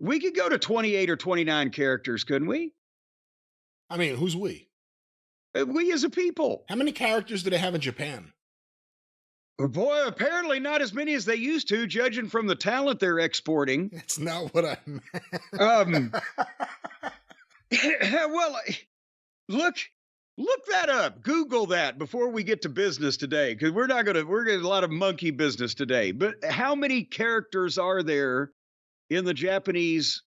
We could go to 28 or 29 characters, couldn't we? I mean, who's we? We as a people. How many characters do they have in Japan? Boy, apparently not as many as they used to, judging from the talent they're exporting. That's not what I meant. Well, look that up. Google that before we get to business today, because we're going to a lot of monkey business today. But how many characters are there in the Japanese?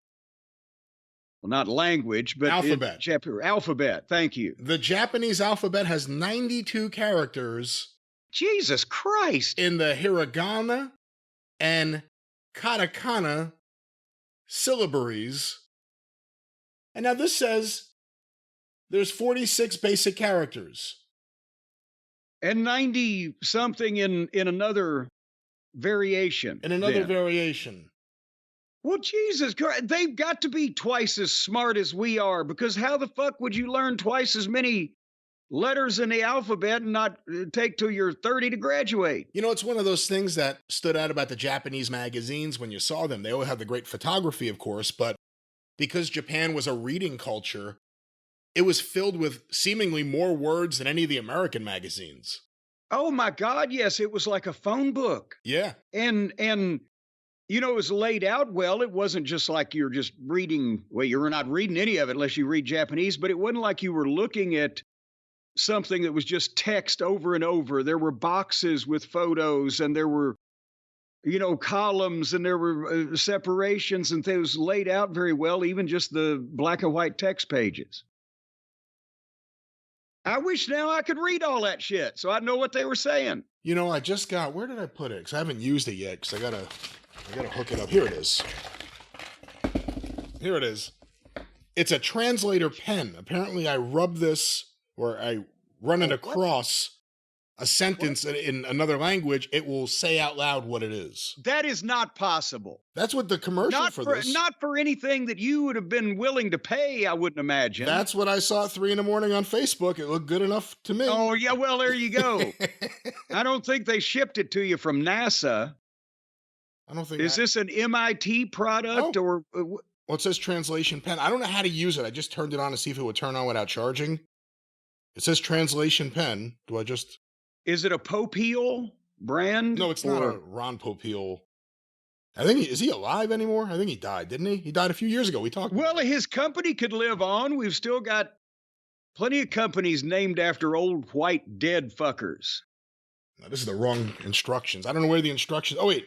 Well, not language, but alphabet. Alphabet. Thank you. The Japanese alphabet has 92 characters. Jesus Christ. In the hiragana and katakana syllabaries. And now this says there's 46 basic characters. And 90 something in another variation. In another variation. Well, Jesus Christ, they've got to be twice as smart as we are, because how the fuck would you learn twice as many letters in the alphabet and not take till you're 30 to graduate? You know, it's one of those things that stood out about the Japanese magazines when you saw them. They all had the great photography, of course, but because Japan was a reading culture, it was filled with seemingly more words than any of the American magazines. Oh my God, yes, it was like a phone book. Yeah. And you know, it was laid out well. It wasn't just like you're just reading, well, you were not reading any of it unless you read Japanese, but it wasn't like you were looking at something that was just text over and over. There were boxes with photos, and there were, you know, columns, and there were separations, and things laid out very well, even just the black and white text pages. I wish now I could read all that shit so I'd know what they were saying. You know, I just got, where did I put it? Because I haven't used it yet, because I gotta hook it up. Here it is. Here it is. It's a translator pen. Apparently I rub this, or I run it across a sentence in another language, it will say out loud what it is. That is not possible. That's what the commercial this. Not for anything that you would have been willing to pay, I wouldn't imagine. That's what I saw at 3 a.m. on Facebook. It looked good enough to me. Oh, yeah, well, there you go. I don't think they shipped it to you from NASA. I don't think. Is this an MIT product or? Well, it says translation pen. I don't know how to use it. I just turned it on to see if it would turn on without charging. It says translation pen. Do I just? Is it a Popeil brand? No, it's not a Ron Popeil. I think is he alive anymore? I think he died, didn't he? He died a few years ago. We talked. Well, his company could live on. We've still got plenty of companies named after old white dead fuckers. Now, this is the wrong instructions. I don't know where the instructions. Oh wait.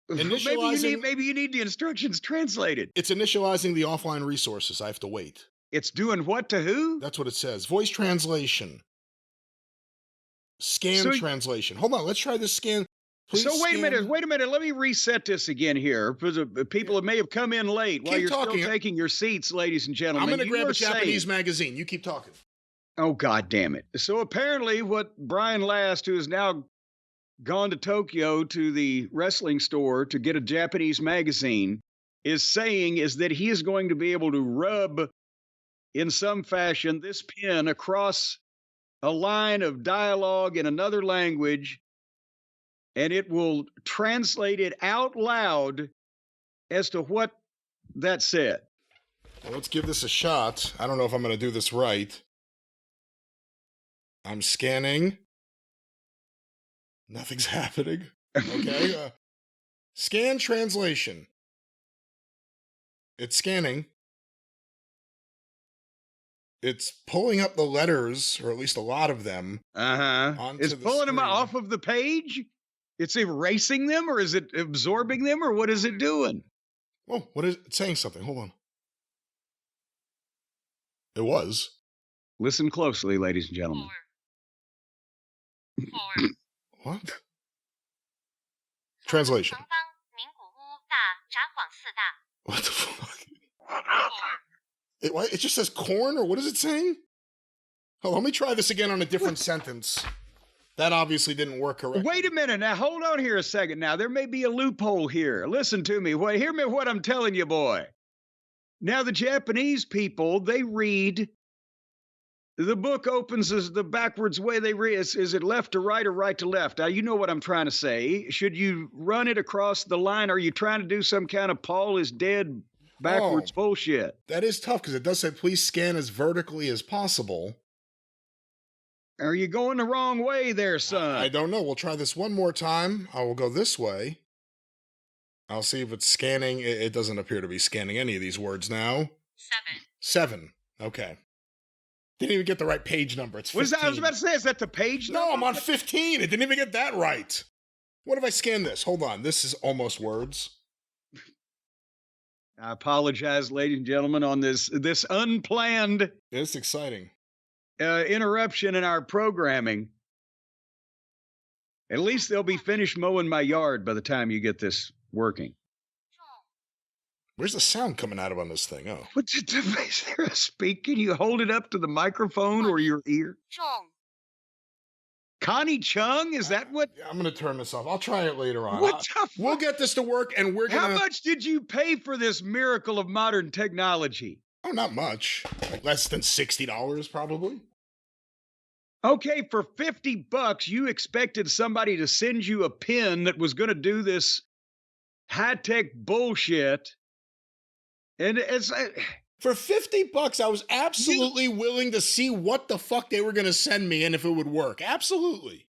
Maybe you need the instructions translated. It's initializing the offline resources. I have to wait. It's doing what to who? That's what it says. Voice translation. Scan translation. Hold on, let's try this scan. Please wait a minute. Let me reset this again here. For the people that may have come in late while you're still taking your seats, ladies and gentlemen. I'm going to grab a Japanese magazine. You keep talking. Oh, God damn it. So apparently what Brian Last, who has now gone to Tokyo to the wrestling store to get a Japanese magazine, is saying is that he is going to be able to rub in some fashion this pen across a line of dialogue in another language, and it will translate it out loud as to what that said. Well, let's give this a shot. I don't know if I'm going to do this right. I'm scanning. Nothing's happening. Okay. Scan translation. It's scanning. It's pulling up the letters, or at least a lot of them. It's pulling them off of the page? It's erasing them, or is it absorbing them, or what is it doing? Oh, what is it? Saying something. Hold on. It was. Listen closely, ladies and gentlemen. What? Translation. What the fuck? It just says corn, or what is it saying? Oh, let me try this again on a different sentence. That obviously didn't work correctly. Wait a minute. Now, hold on here a second. Now, there may be a loophole here. Listen to me. Hear me what I'm telling you, boy. Now, the Japanese people, they read The book opens as the backwards way they read. Is it left to right or right to left? Now, you know what I'm trying to say. Should you run it across the line? Are you trying to do some kind of Paul is dead backwards bullshit? That is tough because it does say please scan as vertically as possible. Are you going the wrong way there, son? I don't know. We'll try this one more time. I will go this way. I'll see if it's scanning. It doesn't appear to be scanning any of these words now. 7. Okay. Didn't even get the right page number. It's 15. What is that? I was about to say, is that the page number? No, I'm on 15. It didn't even get that right. What if I scan this? Hold on. This is almost words. I apologize, ladies and gentlemen, on this unplanned It's exciting. interruption in our programming. At least they'll be finished mowing my yard by the time you get this working. Where's the sound coming out of on this thing? Oh. Is there a speak? Can you hold it up to the microphone or your ear? Connie Chung? Is that what? I'm going to turn this off. I'll try it later on. What the fuck? We'll get this to work, and we're going to... How much did you pay for this miracle of modern technology? Oh, not much. Like less than $60, probably. Okay, for $50, you expected somebody to send you a pin that was going to do this high-tech bullshit. And it's... For $50, I was absolutely willing to see what the fuck they were going to send me and if it would work. Absolutely.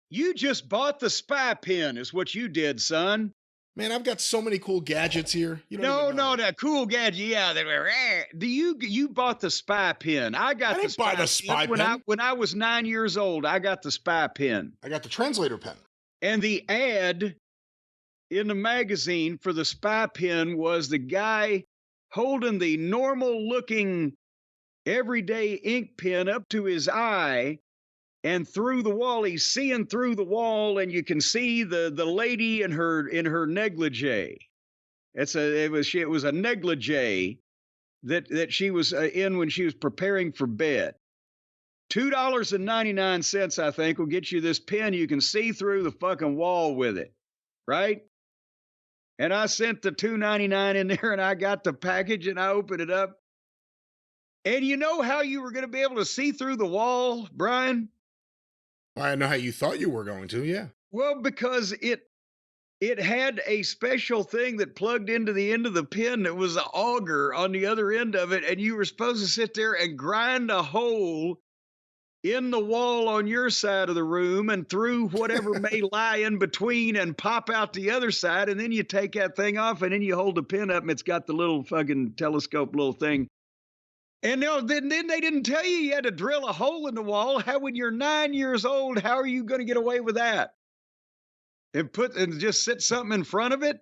You just bought the spy pin is what you did, son. Man, I've got so many cool gadgets here. You don't even know. No, that cool gadget. Yeah, they were. You bought the spy pin. I didn't buy the spy pin. When I was 9 years old, I got the spy pin. I got the translator pen. And the ad in the magazine for the spy pin was the guy holding the normal-looking, everyday ink pen up to his eye, and through the wall, he's seeing through the wall, and you can see the lady in her negligee. It was a negligee that she was in when she was preparing for bed. $2.99, I think, will get you this pen. You can see through the fucking wall with it, right? And I sent the $2.99 in there, and I got the package, and I opened it up. And you know how you were going to be able to see through the wall, Brian? I know how you thought you were going to, yeah. Well, because it had a special thing that plugged into the end of the pen that was an auger on the other end of it, and you were supposed to sit there and grind a hole in the wall on your side of the room and through whatever may lie in between and pop out the other side, and then you take that thing off, and then you hold the pen up, and it's got the little fucking telescope little thing. And then they didn't tell you had to drill a hole in the wall. How, when you're 9 years old, how are you going to get away with that? And just sit something in front of it?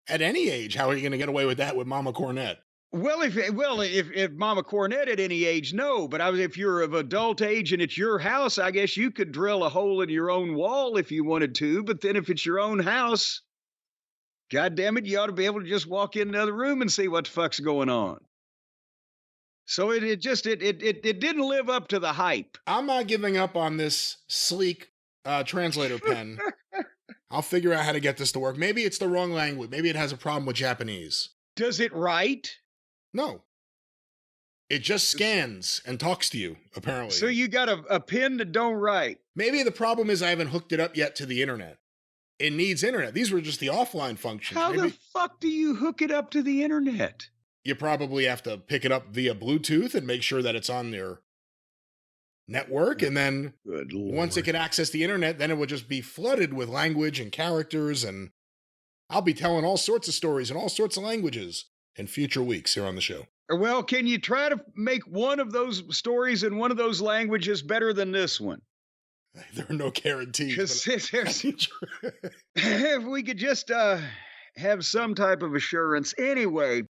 At any age, how are you going to get away with that with Mama Cornette? Well, if Mama Cornette at any age, no. But if you're of adult age and it's your house, I guess you could drill a hole in your own wall if you wanted to. But then if it's your own house, God damn it, you ought to be able to just walk in another room and see what the fuck's going on. So it didn't live up to the hype. I'm not giving up on this sleek translator pen. I'll figure out how to get this to work. Maybe it's the wrong language. Maybe it has a problem with Japanese. Does it write? No. It just scans and talks to you, apparently. So you got a pen that don't write. Maybe the problem is I haven't hooked it up yet to the internet. It needs internet. These were just the offline functions. How the fuck do you hook it up to the internet? You probably have to pick it up via Bluetooth and make sure that it's on their network. And then once it can access the internet, then it will just be flooded with language and characters. And I'll be telling all sorts of stories in all sorts of languages in future weeks here on the show. Well, can you try to make one of those stories in one of those languages better than this one? There are no guarantees. If we could just have some type of assurance. Anyway,